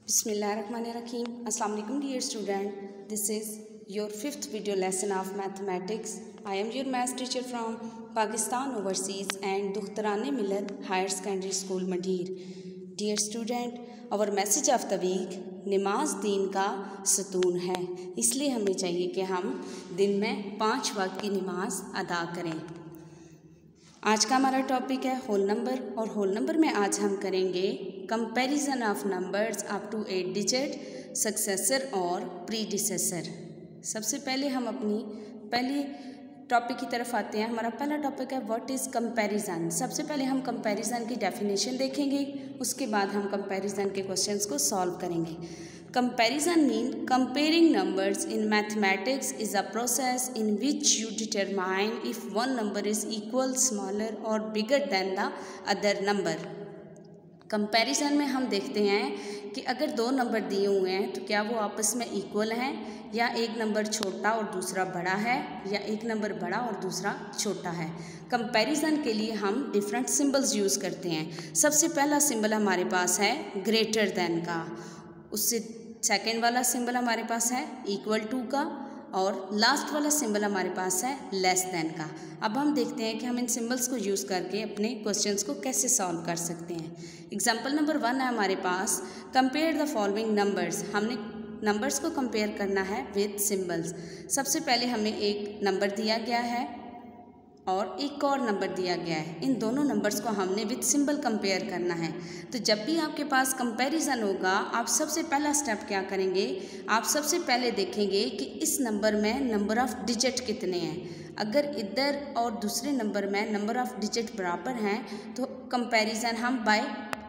Bismillahirrahmanirrahim. Assalamu alaikum dear student. This is your 5th video lesson of mathematics. I am your math teacher from Pakistan Overseas and Dukhtarane Millat Higher Secondary School Madhir. Dear student, our message of the week, नमाज दीन का सतून है, इसलिए हमें चाहिए कि हम दिन में 5 वक्त की नमाज अदा करें। आज का हमारा टॉपिक है होल नंबर और होल नंबर में आज हम करेंगे comparison of numbers up to 8 digit, successor और प्रीडिसेसर। सबसे पहले हम अपनी पहले टॉपिक की तरफ आते हैं। हमारा पहला टॉपिक है व्हाट इज़ कंपैरिजन। सबसे पहले हम कंपैरिजन की डेफिनेशन देखेंगे, उसके बाद हम कंपैरिजन के क्वेश्चंस को सॉल्व करेंगे। Comparison means comparing numbers in mathematics is a process in which you determine if one number is equal, smaller or bigger than the other number. Comparison में हम देखते हैं कि अगर दो नंबर दिए हुए हैं तो क्या वो आपस में इक्वल हैं, या एक नंबर छोटा और दूसरा बड़ा है, या एक नंबर बड़ा और दूसरा छोटा है। कंपैरिजन के लिए हम डिफरेंट सिंबल्स यूज़ करते हैं। सबसे पहला सिंबल हमारे पास है ग्रेटर देन का, उससे सेकेंड वाला सिंबल हमारे पास है इक्वल टू का, और लास्ट वाला सिंबल हमारे पास है लेस देन का। अब हम देखते हैं कि हम इन सिंबल्स को यूज़ करके अपने क्वेश्चंस को कैसे सॉल्व कर सकते हैं। एग्जांपल नंबर 1 है हमारे पास, कंपेयर द फॉलोइंग नंबर्स। हमने नंबर्स को कंपेयर करना है विद सिंबल्स। सबसे पहले हमें एक नंबर दिया गया है और एक और नंबर दिया गया है, इन दोनों नंबर्स को हमने विद सिंबल कंपेयर करना है। तो जब भी आपके पास कंपैरिजन होगा, आप सबसे पहला स्टेप क्या करेंगे, आप सबसे पहले देखेंगे कि इस नंबर में नंबर ऑफ़ डिजिट कितने हैं। अगर इधर और दूसरे नंबर में नंबर ऑफ़ डिजिट बराबर हैं तो कंपैरिजन हम बाय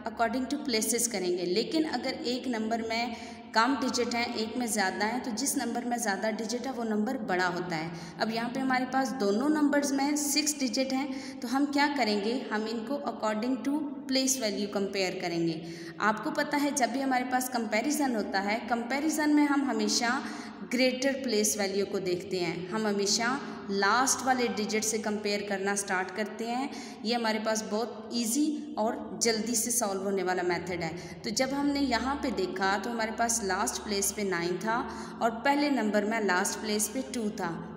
अकॉर्डिंग टू प्लेसेस करेंगे। लेकिन अगर एक नंबर में कम डिजिट हैं, एक में ज़्यादा है, तो जिस नंबर में ज़्यादा डिजिट है वो नंबर बड़ा होता है। अब यहाँ पे हमारे पास दोनों नंबर्स में 6 डिजिट हैं, तो हम क्या करेंगे, हम इनको according to place value compare करेंगे। आपको पता है जब भी हमारे पास कंपैरिजन होता है, कंपैरिजन में हम हमेशा ग्रेटर प्लेस वैल्यू को देखते हैं। हम हमेशा लास्ट वाले डिजिट से कंपेयर करना स्टार्ट करते हैं। ये हमारे पास बहुत इजी और जल्दी से सॉल्व होने वाला मेथड है। तो जब हमने यहाँ पे देखा तो हमारे पास लास्ट प्लेस पे 9 था और पहले नंबर में लास्ट प्लेस पे 2 था।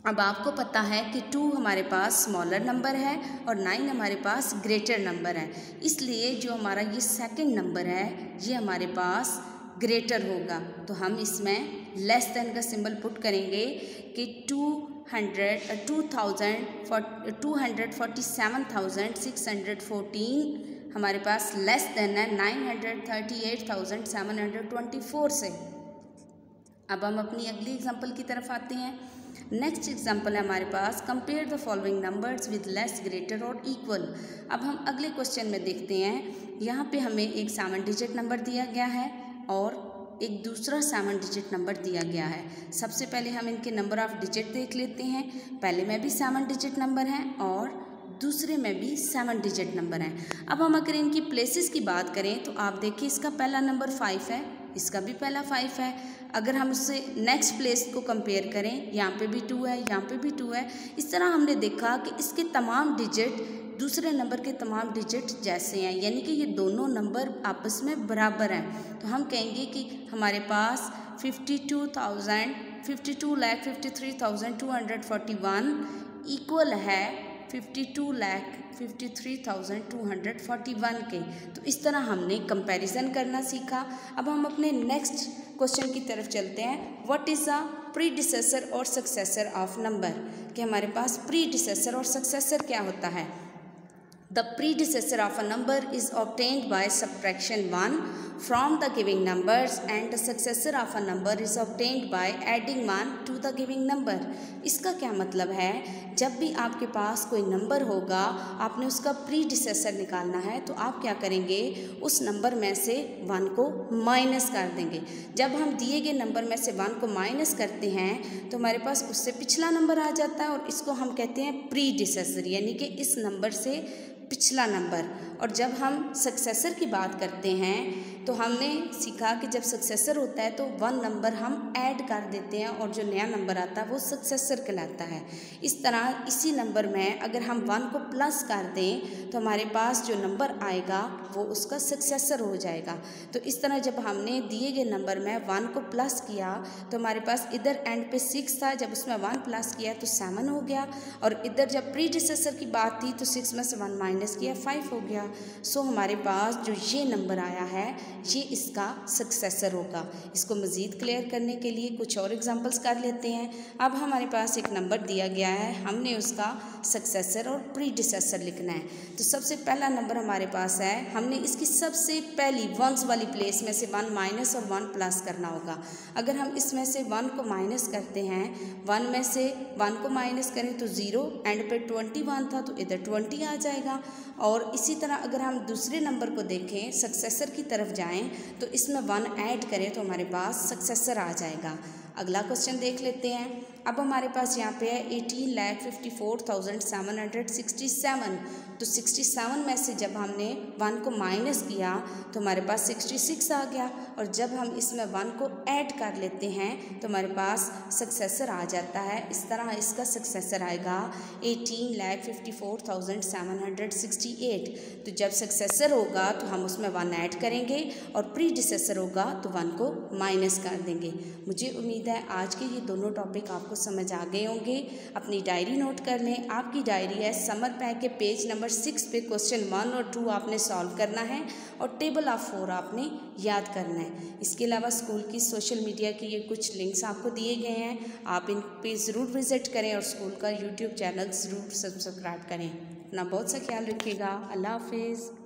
अब आपको पता है कि 2 हमारे पास स्मॉलर नंबर है और 9 हमारे पास ग्रेटर नंबर है, इसलिए जो हमारा ये सेकंड नंबर है ये हमारे पास ग्रेटर होगा। तो हम इसमें लेस देन का सिंबल पुट करेंगे कि 247,614 हमारे पास लेस देन है 938,724 से। अब हम अपनी अगली एग्जांपल की तरफ आते हैं। नेक्स्ट एग्जांपल है हमारे पास, compare the following numbers with less, greater और इक्वल। अब हम अगले क्वेश्चन में देखते हैं, यहाँ पे हमें एक 7 डिजिट नंबर दिया गया है और एक दूसरा 7 डिजिट नंबर दिया गया है। सबसे पहले हम इनके नंबर ऑफ़ डिजिट देख लेते हैं। पहले में भी 7 डिजिट नंबर हैं और दूसरे में भी 7 डिजिट नंबर हैं। अब हम अगर इनकी प्लेसेस की बात करें तो आप देखिए इसका पहला नंबर 5 है, इसका भी पहला 5 है। अगर हम उससे नेक्स्ट प्लेस को कंपेयर करें, यहाँ पे भी 2 है, यहाँ पे भी 2 है। इस तरह हमने देखा कि इसके तमाम डिजिट दूसरे नंबर के तमाम डिजिट जैसे हैं, यानी कि ये दोनों नंबर आपस में बराबर हैं। तो हम कहेंगे कि हमारे पास 52,53,241 इक्वल है 52,53,241 के। तो इस तरह हमने कंपैरिजन करना सीखा। अब हम अपने नेक्स्ट क्वेश्चन की तरफ चलते हैं। व्हाट इज़ अ प्रीडिसेसर और सक्सेसर ऑफ नंबर, कि हमारे पास प्रीडिसेसर और सक्सेसर क्या होता है। The predecessor of a number is obtained by subtraction 1 from the giving numbers and the successor of a number is obtained by adding 1 to the giving number। इसका क्या मतलब है, जब भी आपके पास कोई नंबर होगा, आपने उसका प्रीडिसेसर निकालना है, तो आप क्या करेंगे, उस नंबर में से 1 को माइनस कर देंगे। जब हम दिए गए नंबर में से 1 को माइनस करते हैं तो हमारे पास उससे पिछला नंबर आ जाता है और इसको हम कहते हैं प्रीडिसेसर, यानी कि इस नंबर से पिछला नंबर। और जब हम सक्सेसर की बात करते हैं तो हमने सीखा कि जब सक्सेसर होता है तो 1 नंबर हम ऐड कर देते हैं और जो नया नंबर आता है वो सक्सेसर कहलाता है। इस तरह इसी नंबर में अगर हम 1 को प्लस कर दें तो हमारे पास जो नंबर आएगा वो उसका सक्सेसर हो जाएगा। तो इस तरह जब हमने दिए गए नंबर में 1 को प्लस किया तो हमारे पास इधर एंड पे 6 था, जब उसमें 1 प्लस किया तो 7 हो गया, और इधर जब प्रीडिसेसर की बात थी तो 6 में से 1 माइनस किया 5 हो गया। सो हमारे पास जो ये नंबर आया है ये इसका सक्सेसर होगा। इसको मज़ीद क्लियर करने के लिए कुछ और एग्जांपल्स कर लेते हैं। अब हमारे पास एक नंबर दिया गया है, हमने उसका सक्सेसर और प्रीडिसेसर लिखना है। तो सबसे पहला नंबर हमारे पास है, हमने इसकी सबसे पहली वंस वाली प्लेस में से 1 माइनस और 1 प्लस करना होगा। अगर हम इसमें से 1 को माइनस करते हैं, 1 में से 1 को माइनस करें तो 0, एंड पे 21 था तो इधर 20 आ जाएगा। और इसी तरह अगर हम दूसरे नंबर को देखें, सक्सेसर की तरफ जाएं तो इसमें 1 ऐड करें तो हमारे पास सक्सेसर आ जाएगा। अगला क्वेश्चन देख लेते हैं। अब हमारे पास यहाँ पे है 18,54,767। तो 67 में से जब हमने 1 को माइनस किया तो हमारे पास 66 आ गया, और जब हम इसमें 1 को ऐड कर लेते हैं तो हमारे पास सक्सेसर आ जाता है। इस तरह इसका सक्सेसर आएगा 18,54,768। तो जब सक्सेसर होगा तो हम उसमें 1 ऐड करेंगे और प्रीडिसेसर होगा तो 1 को माइनस कर देंगे। मुझे उम्मीद है आज के ये दोनों टॉपिक आपको समझ आ गए होंगे। अपनी डायरी नोट कर लें। आपकी डायरी है समर पैक के पेज नंबर 6 पे क्वेश्चन 1 और 2 आपने सॉल्व करना है और टेबल ऑफ 4 आपने याद करना है। इसके अलावा स्कूल की सोशल मीडिया की ये कुछ लिंक्स आपको दिए गए हैं, आप इन पे ज़रूर विज़िट करें और स्कूल का यूट्यूब चैनल ज़रूर सब्सक्राइब करें। अपना बहुत सा ख्याल रखिएगा। अल्लाह हाफिज़।